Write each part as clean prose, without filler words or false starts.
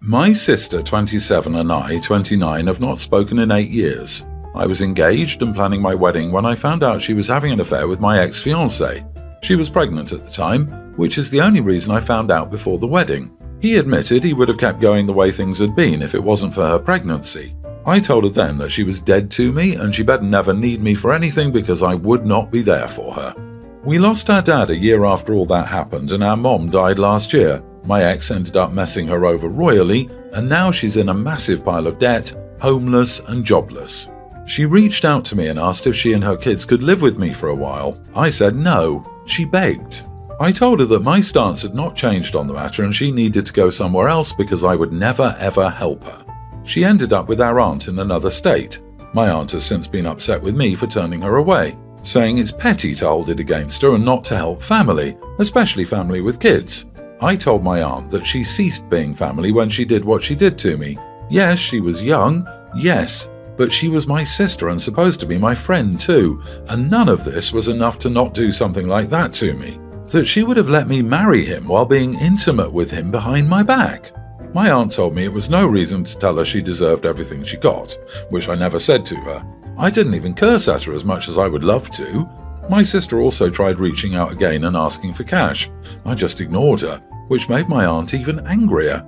My sister, 27, and I, 29, have not spoken in 8 years. I was engaged and planning my wedding when I found out she was having an affair with my ex-fiance. She was pregnant at the time, which is the only reason I found out before the wedding. He admitted he would have kept going the way things had been if it wasn't for her pregnancy. I told her then that she was dead to me and she better never need me for anything because I would not be there for her. We lost our dad a year after all that happened and our mom died last year. My ex ended up messing her over royally and now she's in a massive pile of debt, homeless and jobless. She reached out to me and asked if she and her kids could live with me for a while. I said no. She begged. I told her that my stance had not changed on the matter and she needed to go somewhere else because I would never ever help her. She ended up with our aunt in another state. My aunt has since been upset with me for turning her away, saying it's petty to hold it against her and not to help family, especially family with kids. I told my aunt that she ceased being family when she did what she did to me. Yes, she was young, yes, but she was my sister and supposed to be my friend too, and none of this was enough to not do something like that to me. That she would have let me marry him while being intimate with him behind my back. My aunt told me it was no reason to tell her she deserved everything she got, which I never said to her. I didn't even curse at her as much as I would love to. My sister also tried reaching out again and asking for cash. I just ignored her, which made my aunt even angrier.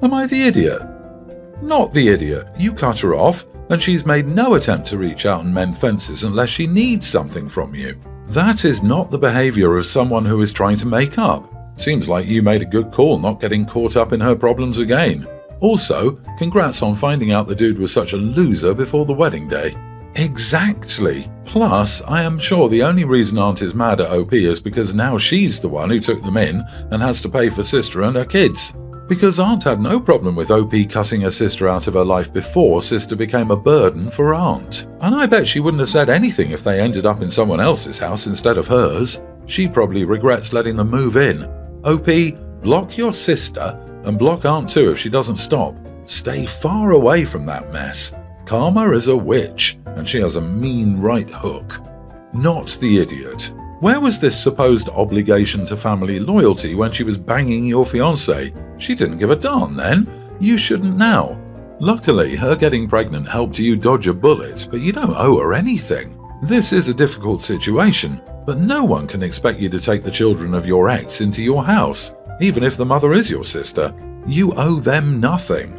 Am I the idiot? Not the idiot. You cut her off, and she's made no attempt to reach out and mend fences unless she needs something from you. That is not the behavior of someone who is trying to make up. Seems like you made a good call not getting caught up in her problems again. Also, congrats on finding out the dude was such a loser before the wedding day. Exactly. Plus, I am sure the only reason Aunt is mad at OP is because now she's the one who took them in and has to pay for sister and her kids. Because Aunt had no problem with OP cutting her sister out of her life before sister became a burden for Aunt. And I bet she wouldn't have said anything if they ended up in someone else's house instead of hers. She probably regrets letting them move in. OP, block your sister and block Aunt too if she doesn't stop. Stay far away from that mess. Karma is a witch, and she has a mean right hook. Not the idiot. Where was this supposed obligation to family loyalty when she was banging your fiancé? She didn't give a darn then. You shouldn't now. Luckily, her getting pregnant helped you dodge a bullet, but you don't owe her anything. This is a difficult situation, but no one can expect you to take the children of your ex into your house, even if the mother is your sister. You owe them nothing.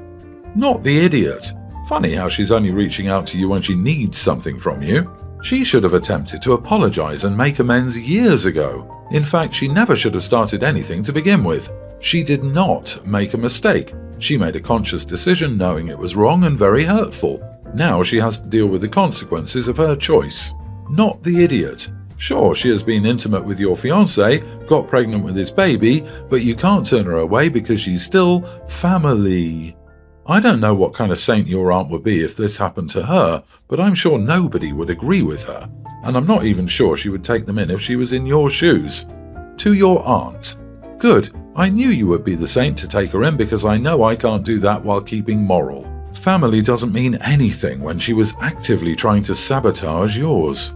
Not the idiot. Funny how she's only reaching out to you when she needs something from you. She should have attempted to apologize and make amends years ago. In fact, she never should have started anything to begin with. She did not make a mistake. She made a conscious decision knowing it was wrong and very hurtful. Now she has to deal with the consequences of her choice. Not the idiot. Sure, she has been intimate with your fiancé, got pregnant with his baby, but you can't turn her away because she's still family. I don't know what kind of saint your aunt would be if this happened to her, but I'm sure nobody would agree with her. And I'm not even sure she would take them in if she was in your shoes. To your aunt. Good, I knew you would be the saint to take her in because I know I can't do that while keeping moral. Family doesn't mean anything when she was actively trying to sabotage yours.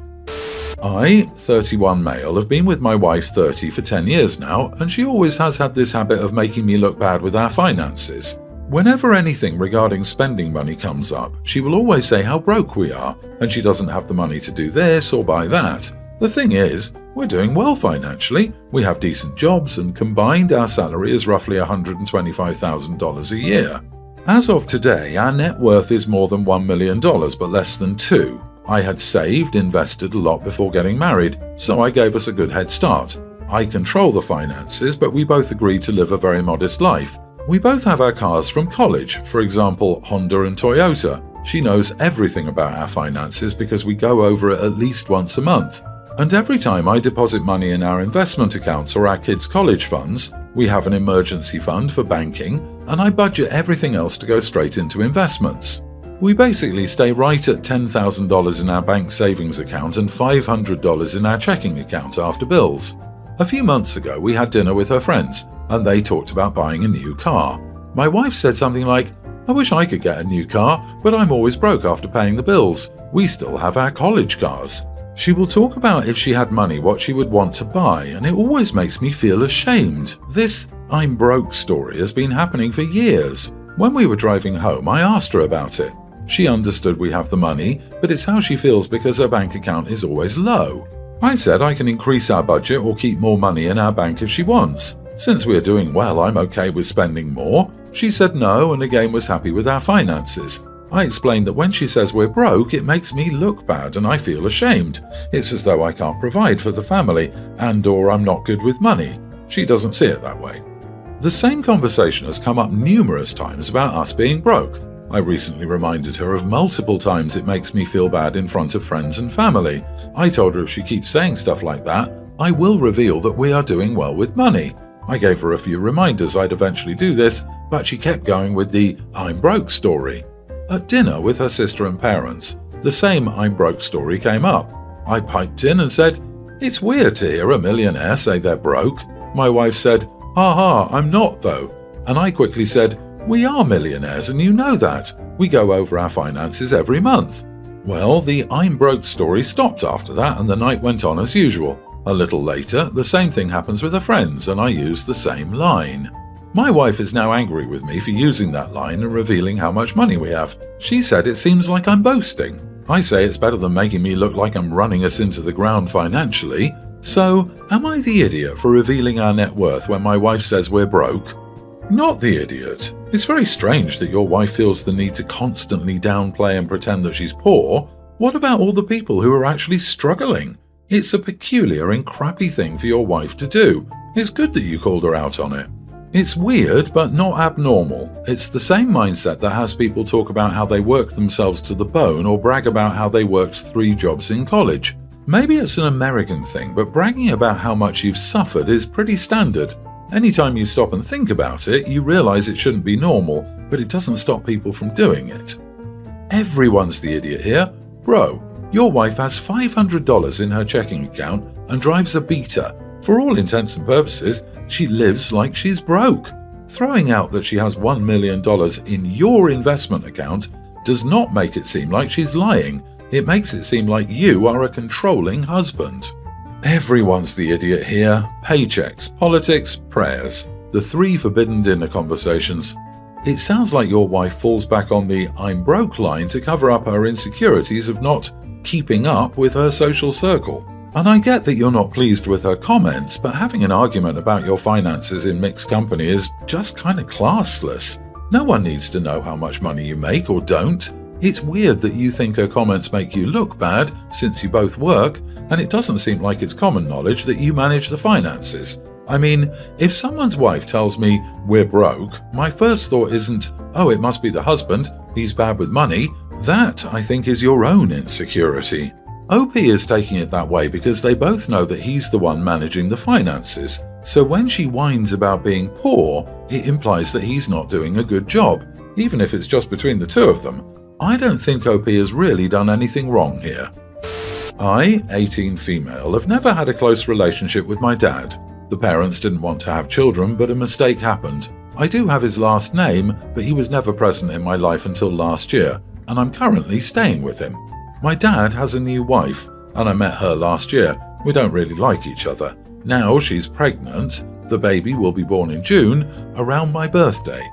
I, 31 male, have been with my wife 30 for 10 years now, and she always has had this habit of making me look bad with our finances. Whenever anything regarding spending money comes up, she will always say how broke we are, and she doesn't have the money to do this or buy that. The thing is, we're doing well financially, we have decent jobs, and combined our salary is roughly $125,000 a year. As of today, our net worth is more than $1 million, but less than $2 million. I had saved, invested a lot before getting married, so I gave us a good head start. I control the finances, but we both agreed to live a very modest life. We both have our cars from college, for example, Honda and Toyota. She knows everything about our finances because we go over it at least once a month. And every time I deposit money in our investment accounts or our kids' college funds, we have an emergency fund for banking, and I budget everything else to go straight into investments. We basically stay right at $10,000 in our bank savings account and $500 in our checking account after bills. A few months ago, we had dinner with her friends, and they talked about buying a new car. My wife said something like, "I wish I could get a new car, but I'm always broke after paying the bills. We still have our college cars." She will talk about if she had money what she would want to buy, and it always makes me feel ashamed. This "I'm broke" story has been happening for years. When we were driving home, I asked her about it. She understood we have the money, but it's how she feels because her bank account is always low. I said I can increase our budget or keep more money in our bank if she wants. Since we are doing well, I'm okay with spending more. She said no and again was happy with our finances. I explained that when she says we're broke, it makes me look bad and I feel ashamed. It's as though I can't provide for the family and/or I'm not good with money. She doesn't see it that way. The same conversation has come up numerous times about us being broke. I recently reminded her of multiple times it makes me feel bad in front of friends and family. I told her if she keeps saying stuff like that, I will reveal that we are doing well with money. I gave her a few reminders I'd eventually do this, but she kept going with the "I'm broke" story. At dinner with her sister and parents, the same "I'm broke" story came up. I piped in and said, "It's weird to hear a millionaire say they're broke." My wife said, "Ha ha, I'm not though." And I quickly said, "We are millionaires and you know that. We go over our finances every month." Well, the "I'm broke" story stopped after that and the night went on as usual. A little later, the same thing happens with her friends and I use the same line. My wife is now angry with me for using that line and revealing how much money we have. She said it seems like I'm boasting. I say it's better than making me look like I'm running us into the ground financially. So, am I the idiot for revealing our net worth when my wife says we're broke? Not the idiot. It's very strange that your wife feels the need to constantly downplay and pretend that she's poor. What about all the people who are actually struggling? It's a peculiar and crappy thing for your wife to do. It's good that you called her out on it. It's weird, but not abnormal. It's the same mindset that has people talk about how they work themselves to the bone or brag about how they worked 3 jobs in college. Maybe it's an American thing, but bragging about how much you've suffered is pretty standard. Anytime you stop and think about it, you realize it shouldn't be normal, but it doesn't stop people from doing it. Everyone's the idiot here. Bro, your wife has $500 in her checking account and drives a beater. For all intents and purposes, she lives like she's broke. Throwing out that she has $1 million in your investment account does not make it seem like she's lying. It makes it seem like you are a controlling husband. Everyone's the idiot here. Paychecks, politics, prayers. The 3 forbidden dinner conversations. It sounds like your wife falls back on the "I'm broke" line to cover up her insecurities of not keeping up with her social circle. And I get that you're not pleased with her comments, but having an argument about your finances in mixed company is just kind of classless. No one needs to know how much money you make or don't. It's weird that you think her comments make you look bad since you both work, and it doesn't seem like it's common knowledge that you manage the finances. I mean, if someone's wife tells me we're broke, my first thought isn't, "Oh, it must be the husband, he's bad with money." That, I think, is your own insecurity. OP is taking it that way because they both know that he's the one managing the finances. So when she whines about being poor, it implies that he's not doing a good job, even if it's just between the two of them. I don't think OP has really done anything wrong here. I, 18 female, have never had a close relationship with my dad. The parents didn't want to have children, but a mistake happened. I do have his last name, but he was never present in my life until last year, and I'm currently staying with him. My dad has a new wife, and I met her last year. We don't really like each other. Now she's pregnant. The baby will be born in June, around my birthday.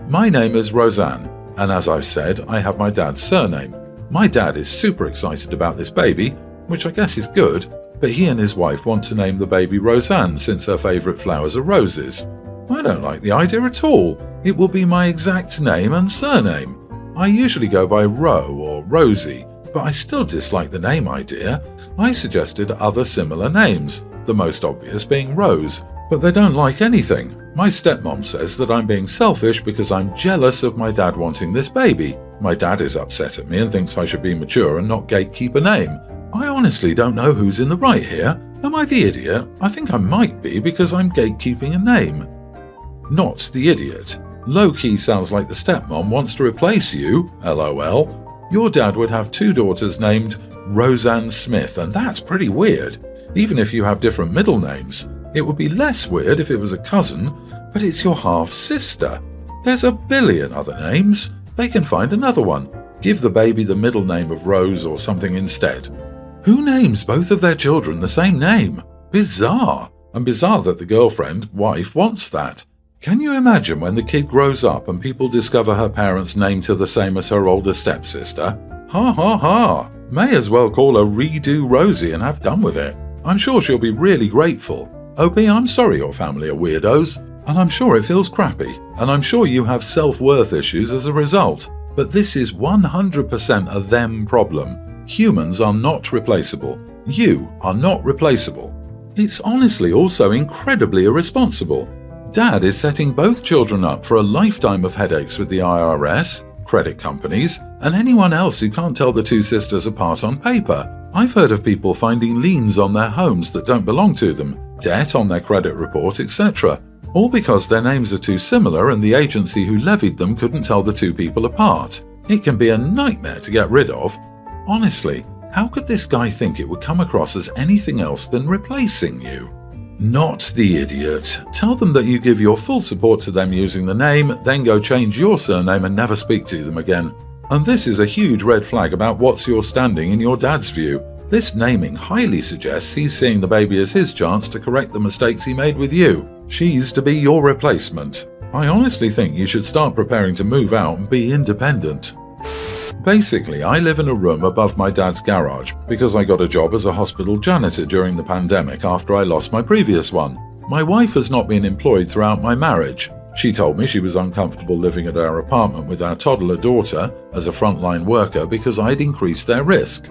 My name is Roseanne, and as I've said, I have my dad's surname. My dad is super excited about this baby, which I guess is good, but he and his wife want to name the baby Roseanne since her favourite flowers are roses. I don't like the idea at all. It will be my exact name and surname. I usually go by Ro or Rosie, but I still dislike the name idea. I suggested other similar names, the most obvious being Rose, but they don't like anything. My stepmom says that I'm being selfish because I'm jealous of my dad wanting this baby. My dad is upset at me and thinks I should be mature and not gatekeep a name. I honestly don't know who's in the right here. Am I the idiot? I think I might be because I'm gatekeeping a name. Not the idiot. Low-key sounds like the stepmom wants to replace you, LOL. Your dad would have 2 daughters named Roseanne Smith, and that's pretty weird. Even if you have different middle names. It would be less weird if it was a cousin, but it's your half-sister. There's a billion other names. They can find another one. Give the baby the middle name of Rose or something instead. Who names both of their children the same name? Bizarre. And bizarre that the girlfriend, wife, wants that. Can you imagine when the kid grows up and people discover her parents' names are the same as her older stepsister? Ha ha ha! May as well call her Redo Rosie and have done with it. I'm sure she'll be really grateful. OP, I'm sorry your family are weirdos, and I'm sure it feels crappy, and I'm sure you have self-worth issues as a result, but this is 100% a them problem. Humans are not replaceable. You are not replaceable. It's honestly also incredibly irresponsible. Dad is setting both children up for a lifetime of headaches with the IRS, credit companies, and anyone else who can't tell the two sisters apart on paper. I've heard of people finding liens on their homes that don't belong to them, debt on their credit report, etc. All because their names are too similar and the agency who levied them couldn't tell the two people apart. It can be a nightmare to get rid of. Honestly, how could this guy think it would come across as anything else than replacing you? Not the idiot. Tell them that you give your full support to them using the name, then go change your surname and never speak to them again. And this is a huge red flag about what's your standing in your dad's view. This naming highly suggests he's seeing the baby as his chance to correct the mistakes he made with you. She's to be your replacement. I honestly think you should start preparing to move out and be independent. Basically, I live in a room above my dad's garage because I got a job as a hospital janitor during the pandemic after I lost my previous one. My wife has not been employed throughout my marriage. She told me she was uncomfortable living at our apartment with our toddler daughter as a frontline worker because I'd increased their risk.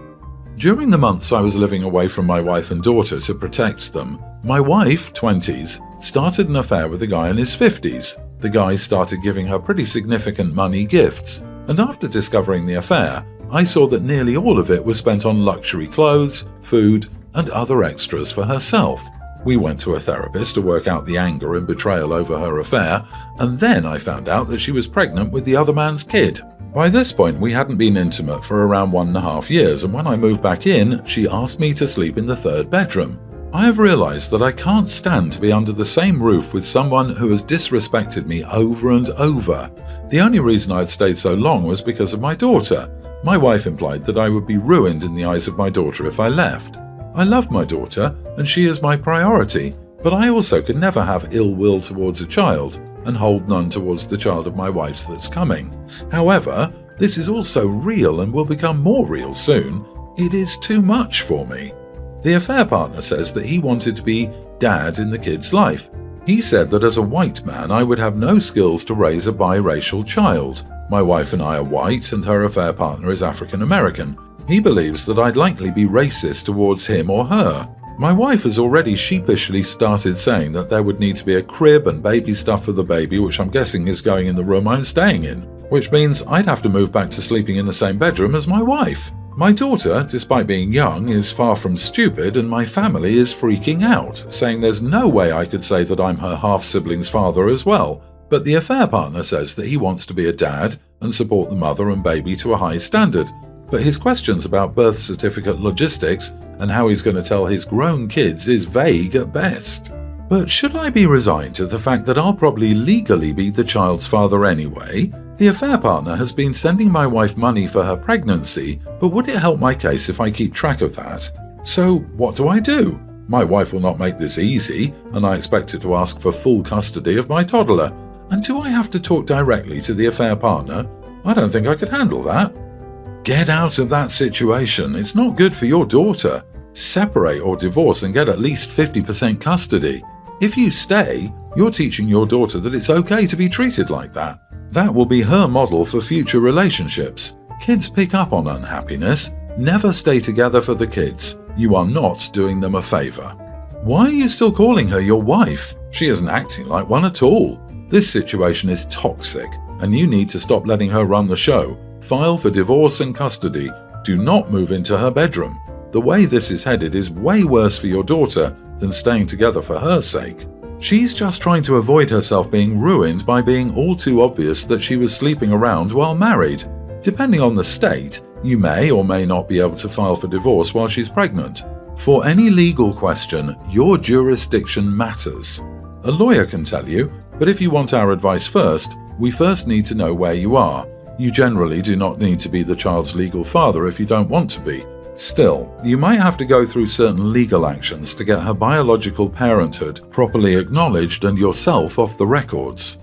During the months I was living away from my wife and daughter to protect them, my wife, 20s, started an affair with a guy in his 50s. The guy started giving her pretty significant money gifts, and after discovering the affair, I saw that nearly all of it was spent on luxury clothes, food, and other extras for herself. We went to a therapist to work out the anger and betrayal over her affair, and then I found out that she was pregnant with the other man's kid. By this point, we hadn't been intimate for around 1.5 years, and when I moved back in, she asked me to sleep in the third bedroom. I have realized that I can't stand to be under the same roof with someone who has disrespected me over and over. The only reason I'd stayed so long was because of my daughter. My wife implied that I would be ruined in the eyes of my daughter if I left. I love my daughter, and she is my priority, but I also could never have ill will towards a child and hold none towards the child of my wife's that's coming. However, this is also real and will become more real soon. It is too much for me. The affair partner says that he wanted to be dad in the kid's life. He said that as a white man I would have no skills to raise a biracial child. My wife and I are white and her affair partner is African American. He believes that I'd likely be racist towards him or her. My wife has already sheepishly started saying that there would need to be a crib and baby stuff for the baby, which I'm guessing is going in the room I'm staying in, which means I'd have to move back to sleeping in the same bedroom as my wife. My daughter, despite being young, is far from stupid, and my family is freaking out, saying there's no way I could say that I'm her half-sibling's father as well. But the affair partner says that he wants to be a dad and support the mother and baby to a high standard. But his questions about birth certificate logistics and how he's going to tell his grown kids is vague at best. But should I be resigned to the fact that I'll probably legally be the child's father anyway? The affair partner has been sending my wife money for her pregnancy, but would it help my case if I keep track of that? So what do I do? My wife will not make this easy, and I expect her to ask for full custody of my toddler. And do I have to talk directly to the affair partner? I don't think I could handle that. Get out of that situation. It's not good for your daughter. Separate or divorce and get at least 50% custody. If you stay, you're teaching your daughter that it's okay to be treated like that. That will be her model for future relationships. Kids pick up on unhappiness. Never stay together for the kids. You are not doing them a favor. Why are you still calling her your wife? She isn't acting like one at all. This situation is toxic, and you need to stop letting her run the show. File for divorce and custody. Do not move into her bedroom. The way this is headed is way worse for your daughter than staying together for her sake. She's just trying to avoid herself being ruined by being all too obvious that she was sleeping around while married. Depending on the state, you may or may not be able to file for divorce while she's pregnant. For any legal question, your jurisdiction matters. A lawyer can tell you, but if you want our advice first, we first need to know where you are. You generally do not need to be the child's legal father if you don't want to be. Still, you might have to go through certain legal actions to get her biological parenthood properly acknowledged and yourself off the records.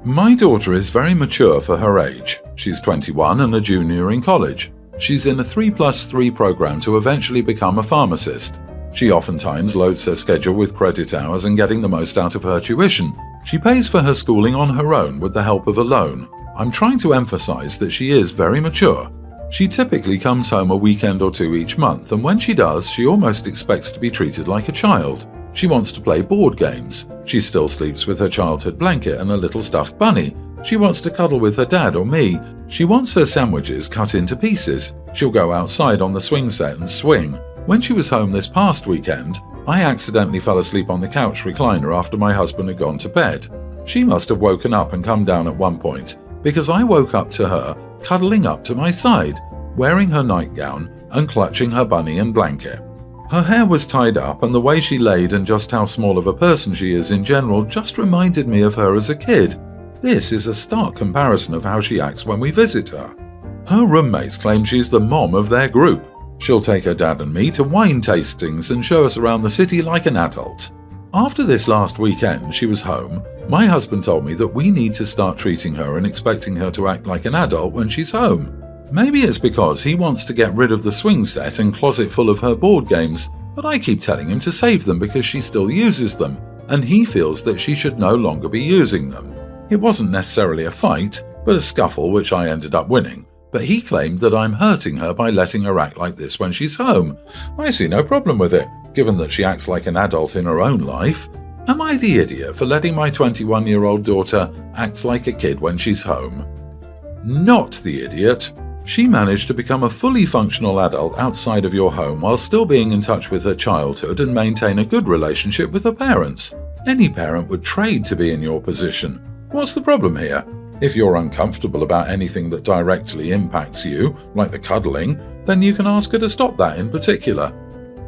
My daughter is very mature for her age. She's 21 and a junior in college. She's in a 3+3 program to eventually become a pharmacist. She oftentimes loads her schedule with credit hours and getting the most out of her tuition. She pays for her schooling on her own with the help of a loan. I'm trying to emphasize that she is very mature. She typically comes home a weekend or two each month, and when she does, she almost expects to be treated like a child. She wants to play board games. She still sleeps with her childhood blanket and a little stuffed bunny. She wants to cuddle with her dad or me. She wants her sandwiches cut into pieces. She'll go outside on the swing set and swing. When she was home this past weekend, I accidentally fell asleep on the couch recliner after my husband had gone to bed. She must have woken up and come down at one point, because I woke up to her cuddling up to my side, wearing her nightgown and clutching her bunny and blanket. Her hair was tied up, and the way she laid and just how small of a person she is in general just reminded me of her as a kid. This is a stark comparison of how she acts when we visit her. Her roommates claim she's the mom of their group. She'll take her dad and me to wine tastings and show us around the city like an adult. After this last weekend she was home, my husband told me that we need to start treating her and expecting her to act like an adult when she's home. Maybe it's because he wants to get rid of the swing set and closet full of her board games, but I keep telling him to save them because she still uses them, and he feels that she should no longer be using them. It wasn't necessarily a fight, but a scuffle which I ended up winning, but he claimed that I'm hurting her by letting her act like this when she's home. I see no problem with it, given that she acts like an adult in her own life. Am I the idiot for letting my 21-year-old daughter act like a kid when she's home? Not the idiot. She managed to become a fully functional adult outside of your home while still being in touch with her childhood and maintain a good relationship with her parents. Any parent would trade to be in your position. What's the problem here? If you're uncomfortable about anything that directly impacts you, like the cuddling, then you can ask her to stop that in particular.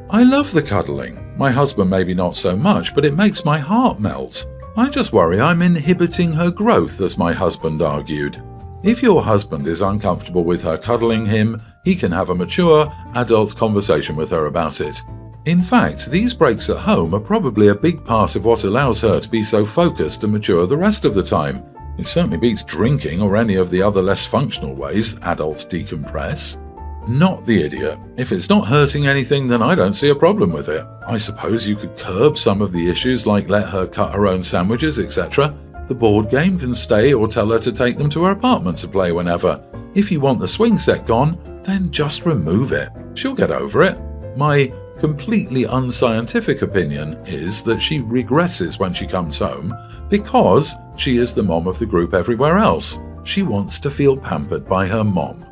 I love the cuddling. My husband maybe not so much, but it makes my heart melt. I just worry I'm inhibiting her growth, as my husband argued. If your husband is uncomfortable with her cuddling him, he can have a mature, adult conversation with her about it. In fact, these breaks at home are probably a big part of what allows her to be so focused and mature the rest of the time. It certainly beats drinking or any of the other less functional ways adults decompress. Not the idiot. If it's not hurting anything, then I don't see a problem with it. I suppose you could curb some of the issues like let her cut her own sandwiches, etc. The board game can stay, or tell her to take them to her apartment to play whenever. If you want the swing set gone, then just remove it. She'll get over it. My completely unscientific opinion is that she regresses when she comes home because she is the mom of the group everywhere else. She wants to feel pampered by her mom.